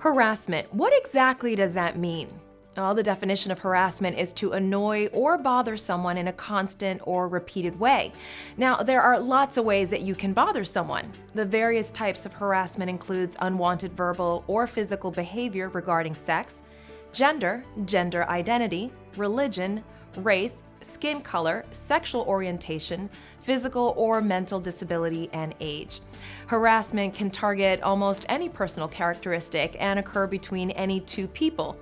Harassment. What exactly does that mean? Well, the definition of harassment is to annoy or bother someone in a constant or repeated way. Now, there are lots of ways that you can bother someone. The various types of harassment includes unwanted verbal or physical behavior regarding sex, gender, gender identity, religion, race, skin color, sexual orientation, physical or mental disability, and age. Harassment can target almost any personal characteristic and occur between any two people,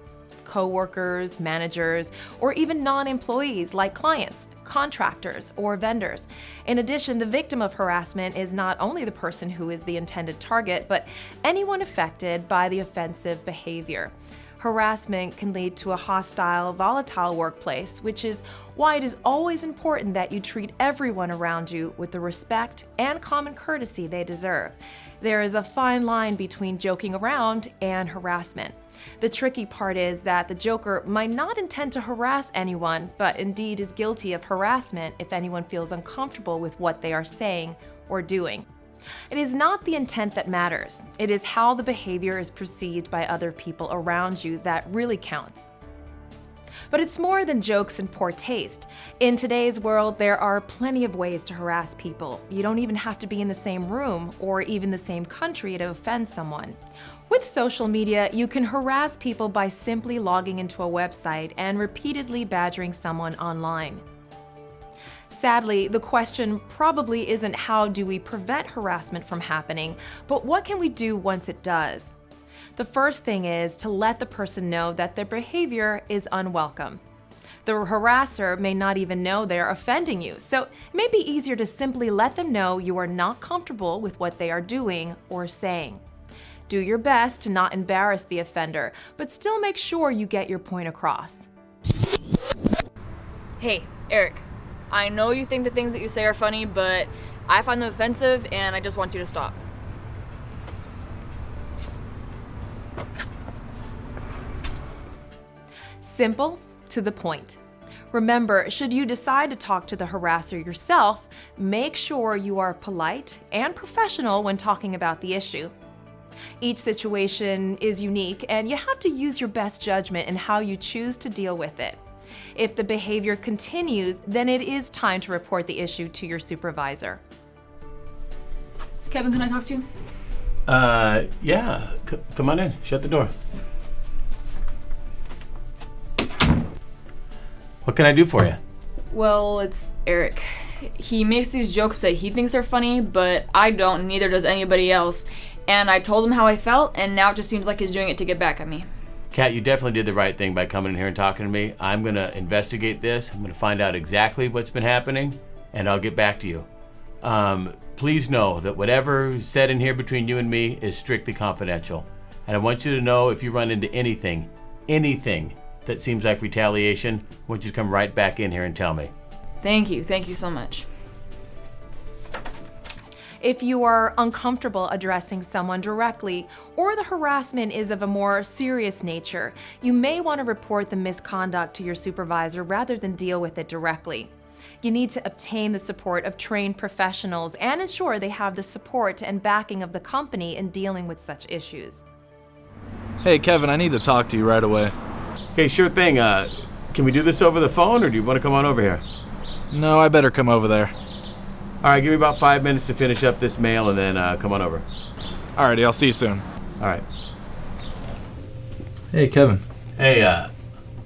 co-workers, managers, or even non-employees like clients, contractors, or vendors. In addition, the victim of harassment is not only the person who is the intended target, but anyone affected by the offensive behavior. Harassment can lead to a hostile, volatile workplace, which is why it is always important that you treat everyone around you with the respect and common courtesy they deserve. There is a fine line between joking around and harassment. The tricky part is that the joker might not intend to harass anyone, but indeed is guilty of harassment if anyone feels uncomfortable with what they are saying or doing. It is not the intent that matters. It is how the behavior is perceived by other people around you that really counts. But it's more than jokes and poor taste. In today's world, there are plenty of ways to harass people. You don't even have to be in the same room or even the same country to offend someone. With social media, you can harass people by simply logging into a website and repeatedly badgering someone online. Sadly, the question probably isn't how do we prevent harassment from happening, but what can we do once it does? The first thing is to let the person know that their behavior is unwelcome. The harasser may not even know they're offending you, so it may be easier to simply let them know you are not comfortable with what they are doing or saying. Do your best to not embarrass the offender, but still make sure you get your point across. Hey, Eric. I know you think the things that you say are funny, but I find them offensive and I just want you to stop. Simple, to the point. Remember, should you decide to talk to the harasser yourself, make sure you are polite and professional when talking about the issue. Each situation is unique and you have to use your best judgment in how you choose to deal with it. If the behavior continues, then it is time to report the issue to your supervisor. Kevin, can I talk to you? Yeah. Come on in. Shut the door. What can I do for you? Well, it's Eric. He makes these jokes that he thinks are funny, but I don't, and neither does anybody else. And I told him how I felt, and now it just seems like he's doing it to get back at me. Kat, you definitely did the right thing by coming in here and talking to me. I'm going to investigate this. I'm going to find out exactly what's been happening, and I'll get back to you. Please know that whatever is said in here between you and me is strictly confidential. And I want you to know if you run into anything that seems like retaliation, I want you to come right back in here and tell me. Thank you so much. If you are uncomfortable addressing someone directly, or the harassment is of a more serious nature, you may want to report the misconduct to your supervisor rather than deal with it directly. You need to obtain the support of trained professionals and ensure they have the support and backing of the company in dealing with such issues. Hey, Kevin, I need to talk to you right away. Okay, sure thing. Can we do this over the phone, or do you want to come on over here? No, I better come over there. All right, give me about 5 minutes to finish up this mail, and then come on over. Alrighty, I'll see you soon. All right. Hey, Kevin. Hey,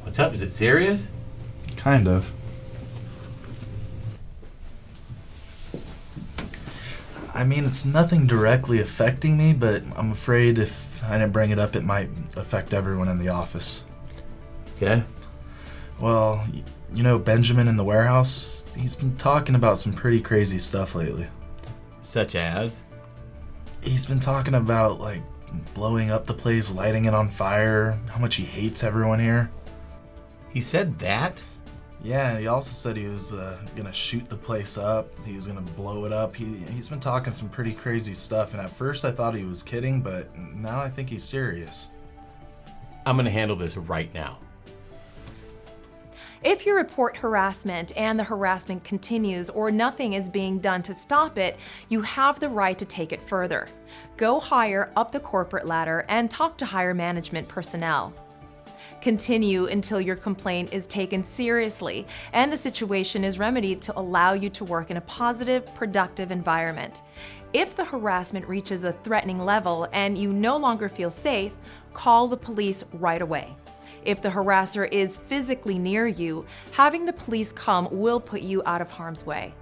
what's up? Is it serious? Kind of. I mean, it's nothing directly affecting me, but I'm afraid if I didn't bring it up, it might affect everyone in the office. Okay. Well, you know Benjamin in the warehouse? He's been talking about some pretty crazy stuff lately. Such as? He's been talking about, like, blowing up the place, lighting it on fire, how much he hates everyone here. He said that? Yeah, he also said he was gonna shoot the place up. He was gonna blow it up. He's been talking some pretty crazy stuff, and at first I thought he was kidding, but now I think he's serious. I'm gonna handle this right now. If you report harassment and the harassment continues or nothing is being done to stop it, you have the right to take it further. Go higher up the corporate ladder and talk to higher management personnel. Continue until your complaint is taken seriously and the situation is remedied to allow you to work in a positive, productive environment. If the harassment reaches a threatening level and you no longer feel safe, call the police right away. If the harasser is physically near you, having the police come will put you out of harm's way.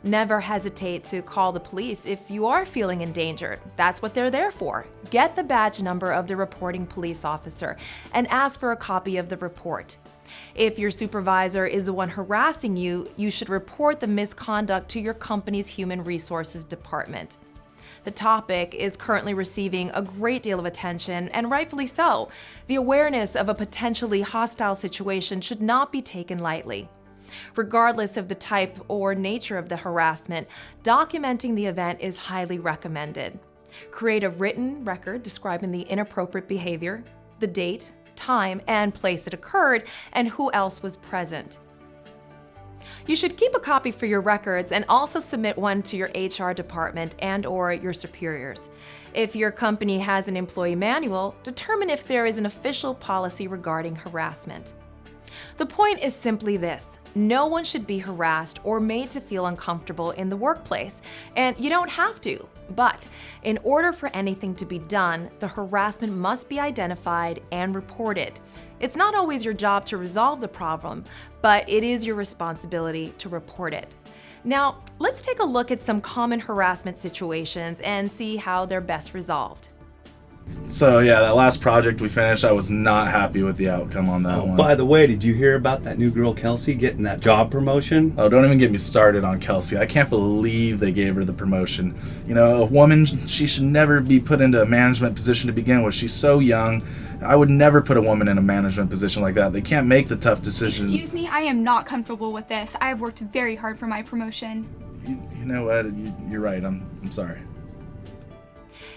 Never hesitate to call the police if you are feeling endangered. That's what they're there for. Get the badge number of the reporting police officer and ask for a copy of the report. If your supervisor is the one harassing you, you should report the misconduct to your company's human resources department. The topic is currently receiving a great deal of attention, and rightfully so. The awareness of a potentially hostile situation should not be taken lightly. Regardless of the type or nature of the harassment, documenting the event is highly recommended. Create a written record describing the inappropriate behavior, the date, time, and place it occurred, and who else was present. You should keep a copy for your records and also submit one to your HR department and/or your superiors. If your company has an employee manual, determine if there is an official policy regarding harassment. The point is simply this: no one should be harassed or made to feel uncomfortable in the workplace, and you don't have to. But in order for anything to be done, the harassment must be identified and reported. It's not always your job to resolve the problem, but it is your responsibility to report it. Now, let's take a look at some common harassment situations and see how they're best resolved. So yeah, that last project we finished, I was not happy with the outcome on that one. By the way, did you hear about that new girl Kelsey getting that job promotion? Oh, don't even get me started on Kelsey. I can't believe they gave her the promotion. You know, a woman, she should never be put into a management position to begin with. She's so young. I would never put a woman in a management position like that. They can't make the tough decisions. Excuse me, I am not comfortable with this. I have worked very hard for my promotion. You know what? You're right. I'm sorry.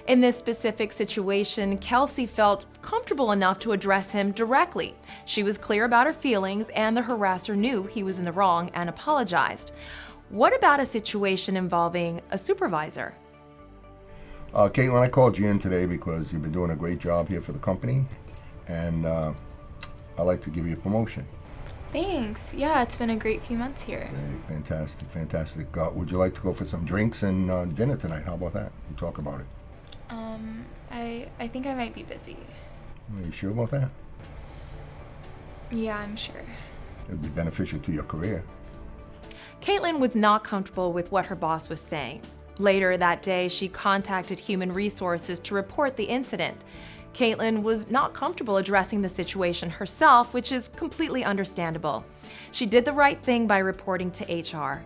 In this specific situation, Kelsey felt comfortable enough to address him directly. She was clear about her feelings, and the harasser knew he was in the wrong and apologized. What about a situation involving a supervisor? Caitlin, I called you in today because you've been doing a great job here for the company, and I'd like to give you a promotion. Thanks. Yeah, it's been a great few months here. Great. Fantastic, fantastic. Would you like to go for some drinks and dinner tonight? How about that? We'll talk about it. I think I might be busy. Are you sure about that? Yeah, I'm sure. It'd be beneficial to your career. Caitlin was not comfortable with what her boss was saying. Later that day, she contacted Human Resources to report the incident. Caitlin was not comfortable addressing the situation herself, which is completely understandable. She did the right thing by reporting to HR.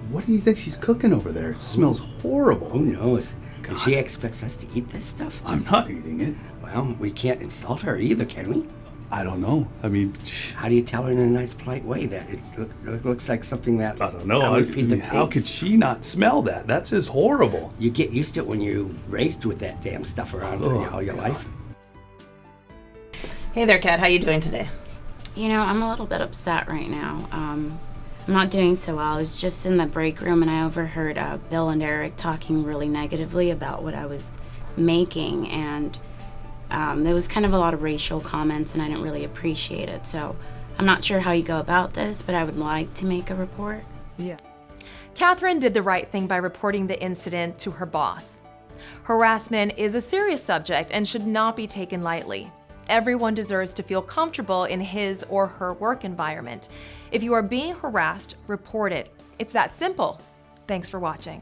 What do you think she's cooking over there? It smells horrible. Who knows? And she expects us to eat this stuff? I'm not eating it. Well, we can't insult her either, can we? I don't know. I mean, How do you tell her in a nice, polite way that it looks like something that I don't know. I would feed the How pigs? could she not smell that? That's just horrible. You get used to it when you're raised with that damn stuff around all your life. Hey there, Kat. How you doing today? You know, I'm a little bit upset right now. I'm not doing so well. I was just in the break room and I overheard Bill and Eric talking really negatively about what I was making, and there was kind of a lot of racial comments and I didn't really appreciate it. So I'm not sure how you go about this, but I would like to make a report. Yeah. Catherine did the right thing by reporting the incident to her boss. Harassment is a serious subject and should not be taken lightly. Everyone deserves to feel comfortable in his or her work environment. If you are being harassed, report it. It's that simple. Thanks for watching.